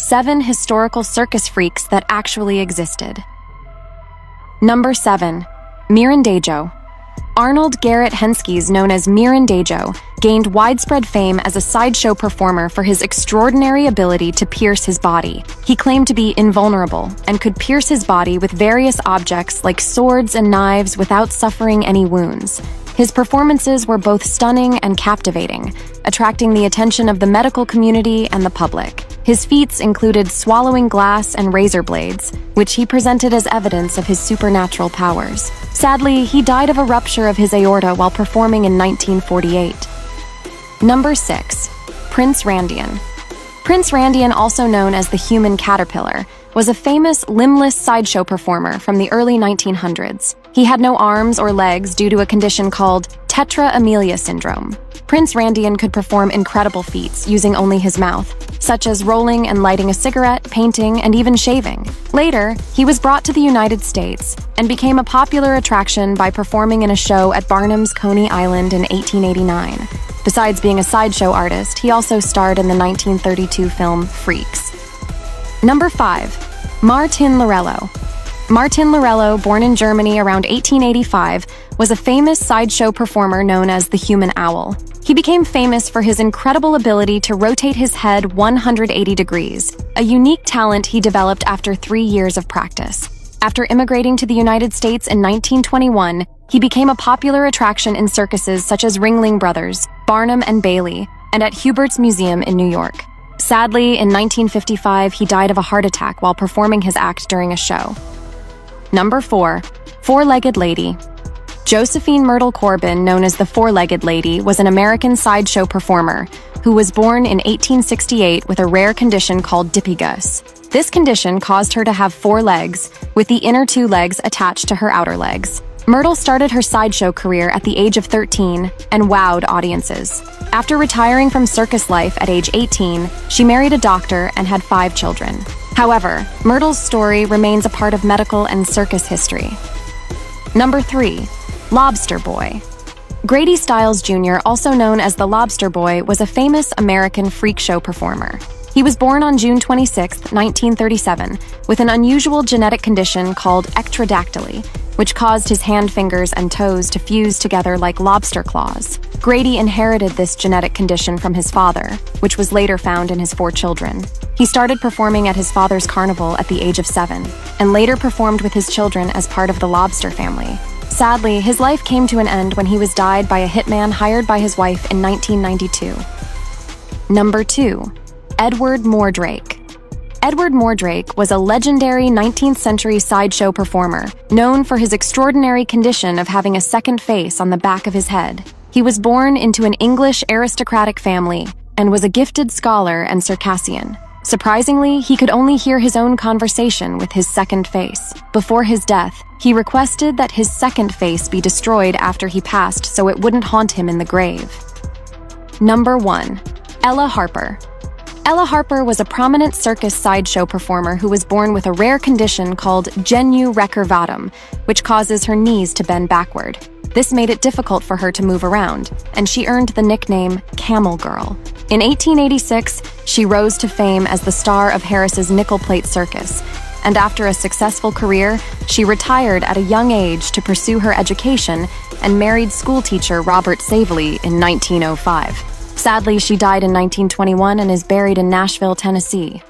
7 historical circus freaks that actually existed. Number 7. Mirandajo. Arnold Garrett Henskes, known as Mirandajo, gained widespread fame as a sideshow performer for his extraordinary ability to pierce his body. He claimed to be invulnerable and could pierce his body with various objects like swords and knives without suffering any wounds. His performances were both stunning and captivating, attracting the attention of the medical community and the public. His feats included swallowing glass and razor blades, which he presented as evidence of his supernatural powers. Sadly, he died of a rupture of his aorta while performing in 1948. Number 6. Prince Randian. Prince Randian, also known as the Human Caterpillar, was a famous limbless sideshow performer from the early 1900s. He had no arms or legs due to a condition called tetra amelia syndrome. Prince Randian could perform incredible feats using only his mouth, such as rolling and lighting a cigarette, painting, and even shaving. Later, he was brought to the United States and became a popular attraction by performing in a show at Barnum's Coney Island in 1889. Besides being a sideshow artist, he also starred in the 1932 film Freaks. Number 5. Martin Lorello. Martin Lorello, born in Germany around 1885, was a famous sideshow performer known as the Human Owl. He became famous for his incredible ability to rotate his head 180 degrees, a unique talent he developed after 3 years of practice. After immigrating to the United States in 1921, he became a popular attraction in circuses such as Ringling Brothers, Barnum and Bailey, and at Hubert's Museum in New York. Sadly, in 1955, he died of a heart attack while performing his act during a show. Number 4. Four-Legged Lady. Josephine Myrtle Corbin, known as the Four-Legged Lady, was an American sideshow performer who was born in 1868 with a rare condition called dipygus. This condition caused her to have 4 legs, with the inner 2 legs attached to her outer legs. Myrtle started her sideshow career at the age of 13 and wowed audiences. After retiring from circus life at age 18, she married a doctor and had 5 children. However, Myrtle's story remains a part of medical and circus history. Number 3. Lobster Boy. Grady Stiles Jr., also known as the Lobster Boy, was a famous American freak show performer. He was born on June 26, 1937, with an unusual genetic condition called ectrodactyly, which caused his hand, fingers, and toes to fuse together like lobster claws. Grady inherited this genetic condition from his father, which was later found in his 4 children. He started performing at his father's carnival at the age of 7, and later performed with his children as part of the Lobster family. Sadly, his life came to an end when he was died by a hitman hired by his wife in 1992. Number 2. Edward Mordrake. Edward Mordrake was a legendary 19th century sideshow performer, known for his extraordinary condition of having a second face on the back of his head. He was born into an English aristocratic family and was a gifted scholar and Circassian. Surprisingly, he could only hear his own conversation with his second face. Before his death, he requested that his second face be destroyed after he passed so it wouldn't haunt him in the grave. Number 1. Ella Harper. Ella Harper was a prominent circus sideshow performer who was born with a rare condition called genu recurvatum, which causes her knees to bend backward. This made it difficult for her to move around, and she earned the nickname Camel Girl. In 1886, she rose to fame as the star of Harris's Nickel Plate Circus, and after a successful career, she retired at a young age to pursue her education and married schoolteacher Robert Savely in 1905. Sadly, she died in 1921 and is buried in Nashville, Tennessee.